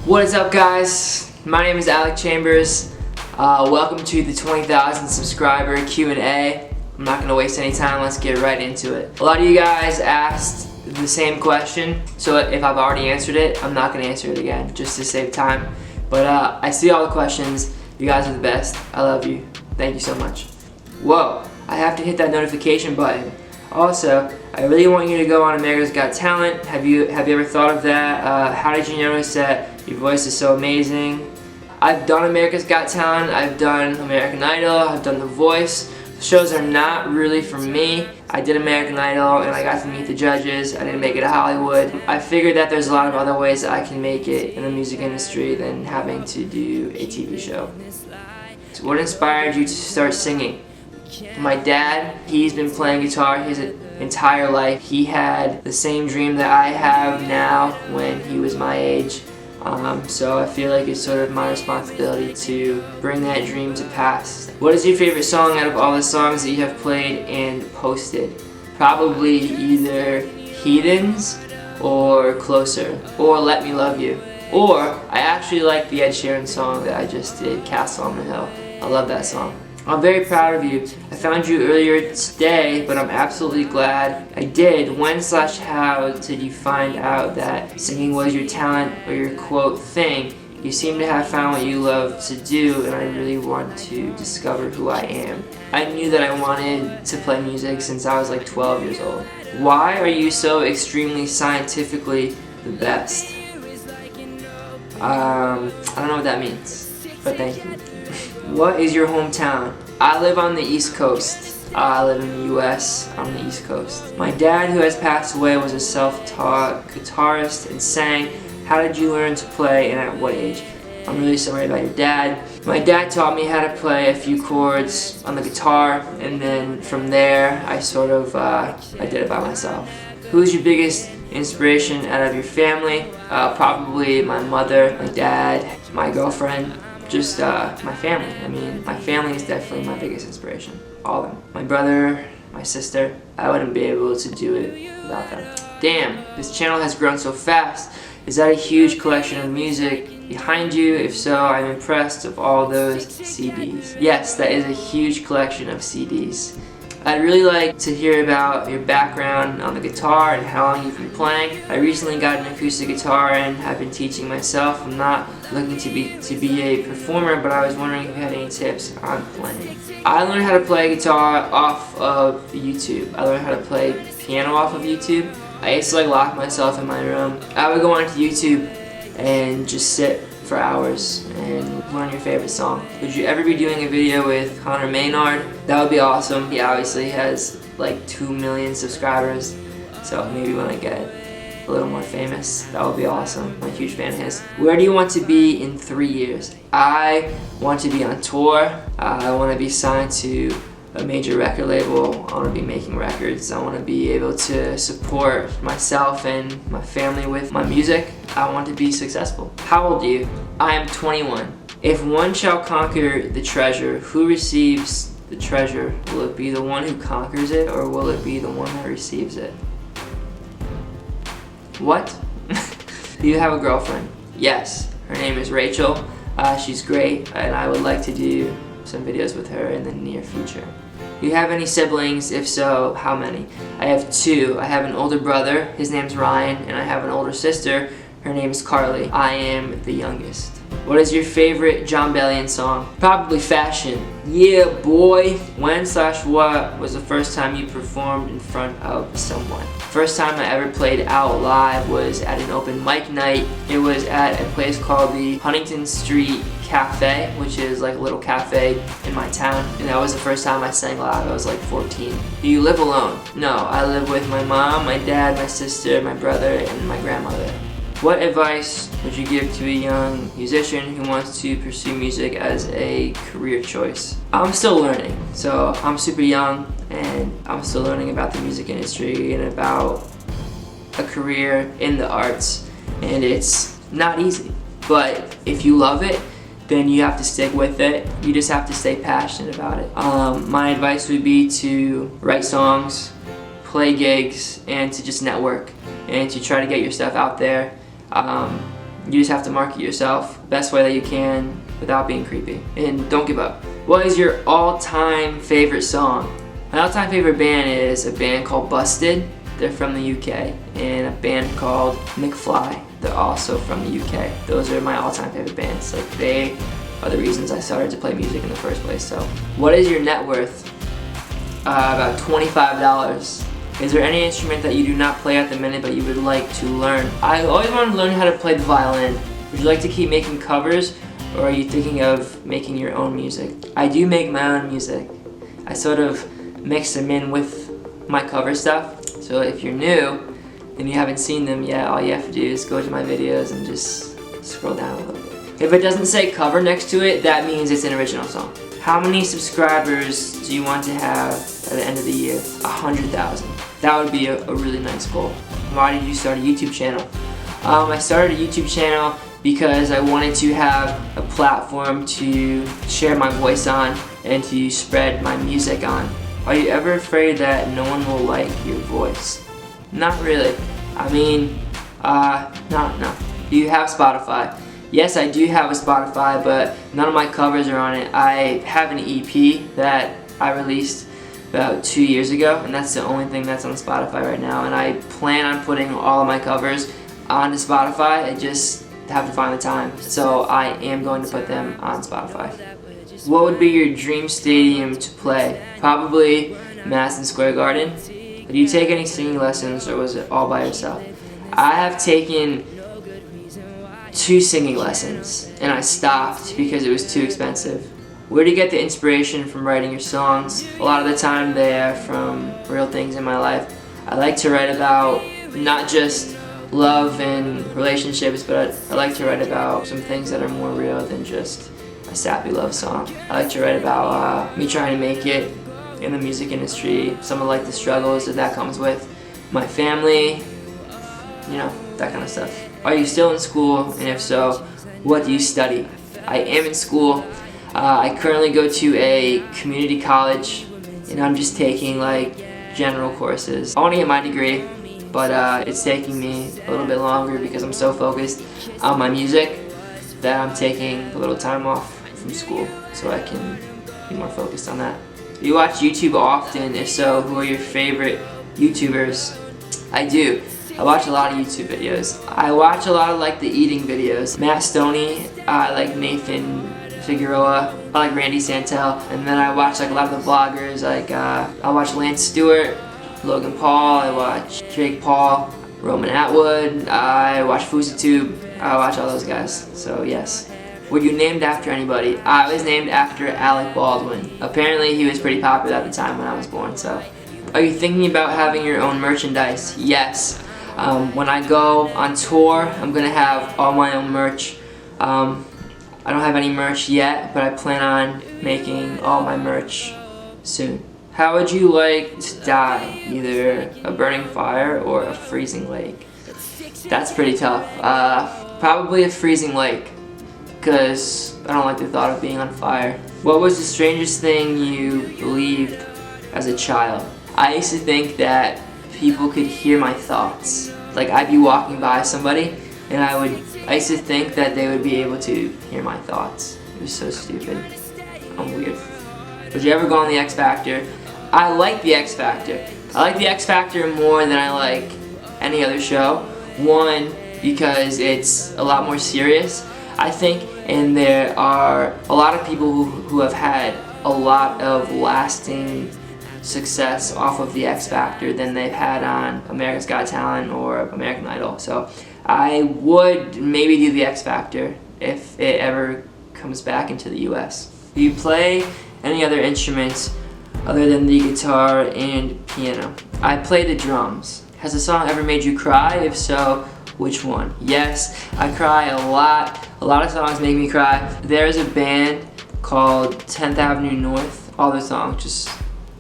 What is up, guys? My name is Alec Chambers. Welcome to the 20,000 subscriber Q&A. I'm not going to waste any time, let's get right into it. A lot of you guys asked the same question, so if I've already answered it, I'm not going to answer it again, just to save time. But I see all the questions. You guys are the best. I love you. Thank you so much. Whoa, I have to hit that notification button. Also, I really want you to go on America's Got Talent. Have you ever thought of that? How did you notice that your voice is so amazing? I've done America's Got Talent, I've done American Idol, I've done The Voice. The shows are not really for me. I did American Idol and I got to meet the judges. I didn't make it to Hollywood. I figured that there's a lot of other ways that I can make it in the music industry than having to do a TV show. So what inspired you to start singing? My dad, he's been playing guitar his entire life. He had the same dream that I have now when he was my age. So I feel like it's sort of my responsibility to bring that dream to pass. What is your favorite song out of all the songs that you have played and posted? Probably either Heathens or Closer or Let Me Love You. Or I actually like the Ed Sheeran song that I just did, Castle on the Hill. I love that song. I'm very proud of you. I found you earlier today, but I'm absolutely glad I did. When/how did you find out that singing was your talent or your quote thing? You seem to have found what you love to do, and I really want to discover who I am. I knew that I wanted to play music since I was like 12 years old. Why are you so extremely scientifically the best? I don't know what that means, but thank you. What is your hometown? I live on the East Coast. I live in the US on the East Coast. My dad, who has passed away, was a self-taught guitarist and sang. How did you learn to play and at what age? I'm really sorry about your dad. My dad taught me how to play a few chords on the guitar, and then from there I I did it by myself. Who's your biggest inspiration out of your family? Probably my mother, my dad, my girlfriend. Just my family. I mean, my family is definitely my biggest inspiration. All of them. My brother, my sister. I wouldn't be able to do it without them. Damn, this channel has grown so fast. Is that a huge collection of music behind you? If so, I'm impressed of all those CDs. Yes, that is a huge collection of CDs. I'd really like to hear about your background on the guitar and how long you've been playing. I recently got an acoustic guitar and have been teaching myself. I'm not looking to be a performer, but I was wondering if you had any tips on playing. I learned how to play guitar off of YouTube. I learned how to play piano off of YouTube. I used to lock myself in my room. I would go onto YouTube and just sit for hours and learn your favorite song. Would you ever be doing a video with Connor Maynard? That would be awesome. He obviously has like 2 million subscribers, so maybe when I get a little more famous, that would be awesome. I'm a huge fan of his. Where do you want to be in 3 years? I want to be on tour. I want to be signed to a major record label. I want to be making records. I want to be able to support myself and my family with my music. I want to be successful. How old are you? I am 21. If one shall conquer the treasure, who receives the treasure? Will it be the one who conquers it, or will it be the one that receives it? What? Do you have a girlfriend? Yes. Her name is Rachel. She's great, and I would like to do some videos with her in the near future. Do you have any siblings? If so, how many? I have 2. I have an older brother, his name's Ryan, and I have an older sister, her name is Carly. I am the youngest. What is your favorite John Bellion song? Probably Fashion. Yeah, boy. When/what was the first time you performed in front of someone? First time I ever played out live was at an open mic night. It was at a place called the Huntington Street Cafe, which is like a little cafe in my town. And that was the first time I sang live. I was like 14. Do you live alone? No, I live with my mom, my dad, my sister, my brother, and my grandmother. What advice would you give to a young musician who wants to pursue music as a career choice? I'm still learning, so I'm super young and I'm still learning about the music industry and about a career in the arts, and it's not easy. But if you love it, then you have to stick with it. You just have to stay passionate about it. My advice would be to write songs, play gigs, and to just network and to try to get your stuff out there. You just have to market yourself best way that you can without being creepy. And don't give up. What is your all-time favorite song? My all-time favorite band is a band called Busted. They're from the UK. And a band called McFly. They're also from the UK. Those are my all-time favorite bands. Like, they are the reasons I started to play music in the first place. So, what is your net worth? About $25. Is there any instrument that you do not play at the minute but you would like to learn? I always wanted to learn how to play the violin. Would you like to keep making covers, or are you thinking of making your own music? I do make my own music. I sort of mix them in with my cover stuff. So if you're new and you haven't seen them yet, all you have to do is go to my videos and just scroll down a little bit. If it doesn't say cover next to it, that means it's an original song. How many subscribers do you want to have at the end of the year? 100,000. That would be a really nice goal. Why did you start a YouTube channel? I started a YouTube channel because I wanted to have a platform to share my voice on and to spread my music on. Are you ever afraid that no one will like your voice? Not really. I mean, no. Do you have Spotify? Yes, I do have a Spotify, but none of my covers are on it. I have an EP that I released about 2 years ago, and that's the only thing that's on Spotify right now. And I plan on putting all of my covers onto Spotify. I just have to find the time. So I am going to put them on Spotify. What would be your dream stadium to play? Probably Madison Square Garden. Did you take any singing lessons, or was it all by yourself? I have taken 2 singing lessons, and I stopped because it was too expensive. Where do you get the inspiration from writing your songs? A lot of the time they are from real things in my life. I like to write about not just love and relationships, but I like to write about some things that are more real than just a sappy love song. I like to write about me trying to make it in the music industry, some of like the struggles that comes with my family, you know, that kind of stuff. Are you still in school, and if so, what do you study? I am in school. I currently go to a community college, and I'm just taking like general courses. I want to get my degree, but it's taking me a little bit longer because I'm so focused on my music that I'm taking a little time off from school so I can be more focused on that. Do you watch YouTube often? If so, who are your favorite YouTubers? I do. I watch a lot of YouTube videos. I watch a lot of like the eating videos. Matt Stoney, I like Nathan Figueroa, I like Randy Santel, and then I watch like a lot of the vloggers, like I watch Lance Stewart, Logan Paul, I watch Jake Paul, Roman Atwood, I watch FouseyTube, I watch all those guys, so yes. Were you named after anybody? I was named after Alec Baldwin. Apparently he was pretty popular at the time when I was born, so. Are you thinking about having your own merchandise? Yes. When I go on tour, I'm gonna have all my own merch. I don't have any merch yet, but I plan on making all my merch soon. How would you like to die? Either a burning fire or a freezing lake? That's pretty tough. Probably a freezing lake, because I don't like the thought of being on fire. What was the strangest thing you believed as a child? I used to think that people could hear my thoughts. Like, I'd be walking by somebody, and I used to think that they would be able to hear my thoughts. It was so stupid. I'm weird. Would you ever go on the X Factor? I like the X Factor. I like the X Factor more than I like any other show. One, because it's a lot more serious, I think, and there are a lot of people who have had a lot of lasting success off of the X Factor than they've had on America's Got Talent or American Idol. So I would maybe do the X Factor if it ever comes back into the US. Do you play any other instruments other than the guitar and piano? I play the drums. Has a song ever made you cry? If so, which one? Yes, I cry a lot. A lot of songs make me cry. There's a band called 10th Avenue North. All their songs just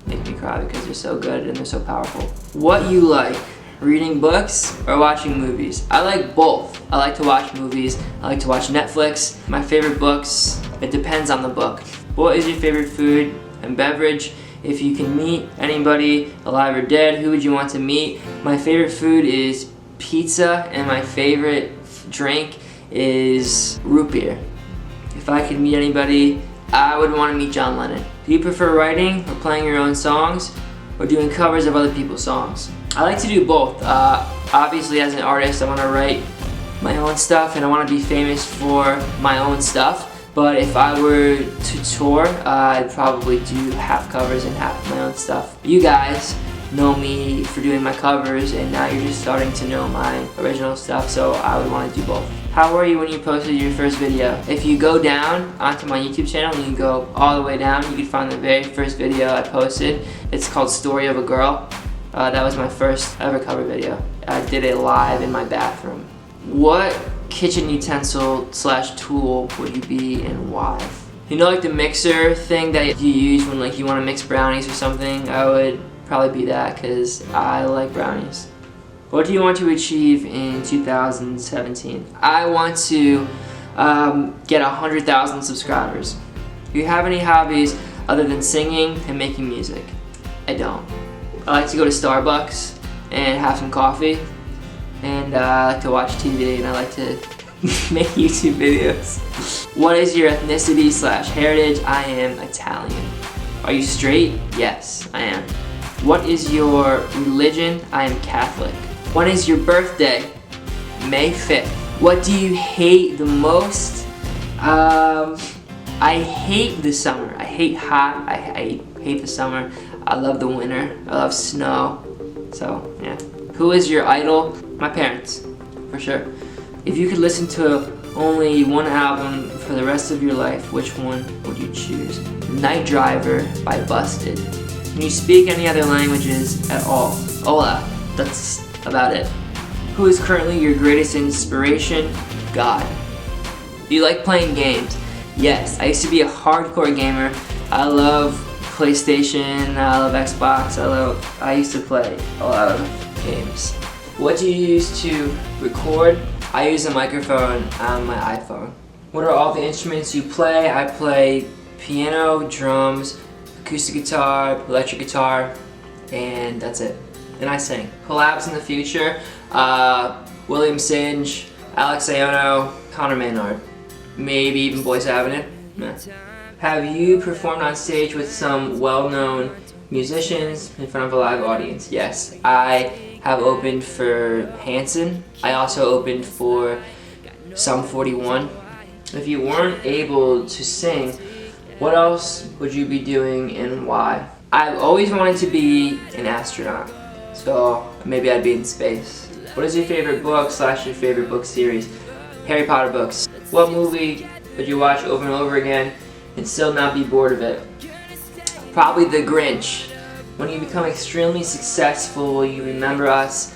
make me cry because they're so good and they're so powerful. What you like? Reading books or watching movies? I like both. I like to watch movies. I like to watch Netflix. My favorite books, it depends on the book. What is your favorite food and beverage? If you can meet anybody, alive or dead, who would you want to meet? My favorite food is pizza, and my favorite drink is root beer. If I could meet anybody, I would want to meet John Lennon. Do you prefer writing or playing your own songs or doing covers of other people's songs? I like to do both. Obviously, as an artist, I want to write my own stuff and I want to be famous for my own stuff. But if I were to tour, I'd probably do half covers and half my own stuff. You guys know me for doing my covers, and now you're just starting to know my original stuff, so I would want to do both. How were you when you posted your first video? If you go down onto my YouTube channel and you go all the way down, you can find the very first video I posted. It's called Story of a Girl. That was my first ever cover video. I did it live in my bathroom. What kitchen utensil / tool would you be and why? You know, like the mixer thing that you use when like you want to mix brownies or something? I would probably be that because I like brownies. What do you want to achieve in 2017? I want to get 100,000 subscribers. Do you have any hobbies other than singing and making music? I don't. I like to go to Starbucks and have some coffee, and I like to watch TV, and I like to make YouTube videos. What is your ethnicity / heritage? I am Italian. Are you straight? Yes, I am. What is your religion? I am Catholic. When is your birthday? May 5th. What do you hate the most? I hate the summer. I hate hot. I hate the summer. I love the winter. I love snow. So, yeah. Who is your idol? My parents, for sure. If you could listen to only one album for the rest of your life, which one would you choose? Night Driver by Busted. Can you speak any other languages at all? Hola. That's about it. Who is currently your greatest inspiration? God. Do you like playing games? Yes. I used to be a hardcore gamer. I love PlayStation, I love Xbox, I used to play a lot of games. What do you use to record? I use a microphone on my iPhone. What are all the instruments you play? I play piano, drums, acoustic guitar, electric guitar, and that's it. And I sing. Collabs in the future, William Singe, Alex Ayono, Connor Maynard, maybe even Boyce Avenue. Nah. Have you performed on stage with some well-known musicians in front of a live audience? Yes, I have opened for Hanson. I also opened for Sum 41. If you weren't able to sing, what else would you be doing and why? I've always wanted to be an astronaut, so maybe I'd be in space. What is your favorite book / your favorite book series? Harry Potter books. What movie would you watch over and over again and still not be bored of it? Probably The Grinch. When you become extremely successful, will you remember us?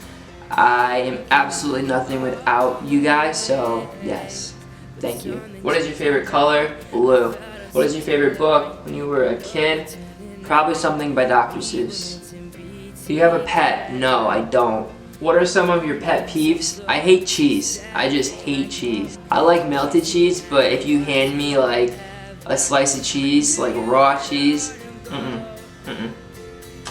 I am absolutely nothing without you guys, so yes, thank you. What is your favorite color? Blue. What is your favorite book when you were a kid? Probably something by Dr. Seuss. Do you have a pet? No, I don't. What are some of your pet peeves? I hate cheese. I just hate cheese. I like melted cheese, but if you hand me like a slice of cheese, like raw cheese,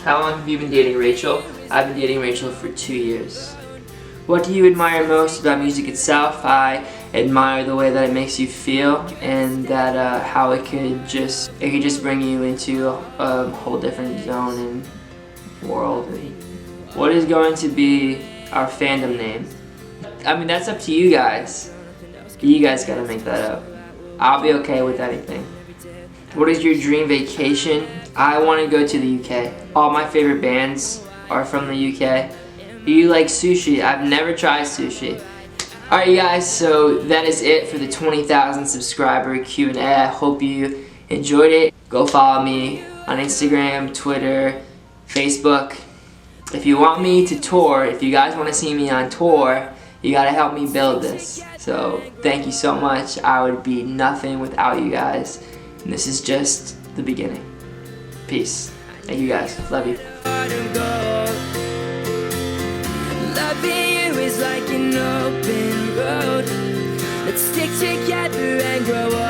How long have you been dating Rachel? I've been dating Rachel for 2 years. What do you admire most about music itself? I admire the way that it makes you feel, and that how it could just bring you into a whole different zone and world. What is going to be our fandom name? I mean, that's up to you guys. You guys gotta make that up. I'll be okay with anything. What is your dream vacation? I want to go to the UK. All my favorite bands are from the UK. Do you like sushi? I've never tried sushi. Alright you guys, so that is it for the 20,000 subscriber Q&A. I hope you enjoyed it. Go follow me on Instagram, Twitter, Facebook. If you want me to tour, if you guys want to see me on tour, you gotta help me build this. So thank you so much. I would be nothing without you guys. And this is just the beginning. Peace. Thank you guys. Love you. Loving you is like an open road. Let's stick together and grow up.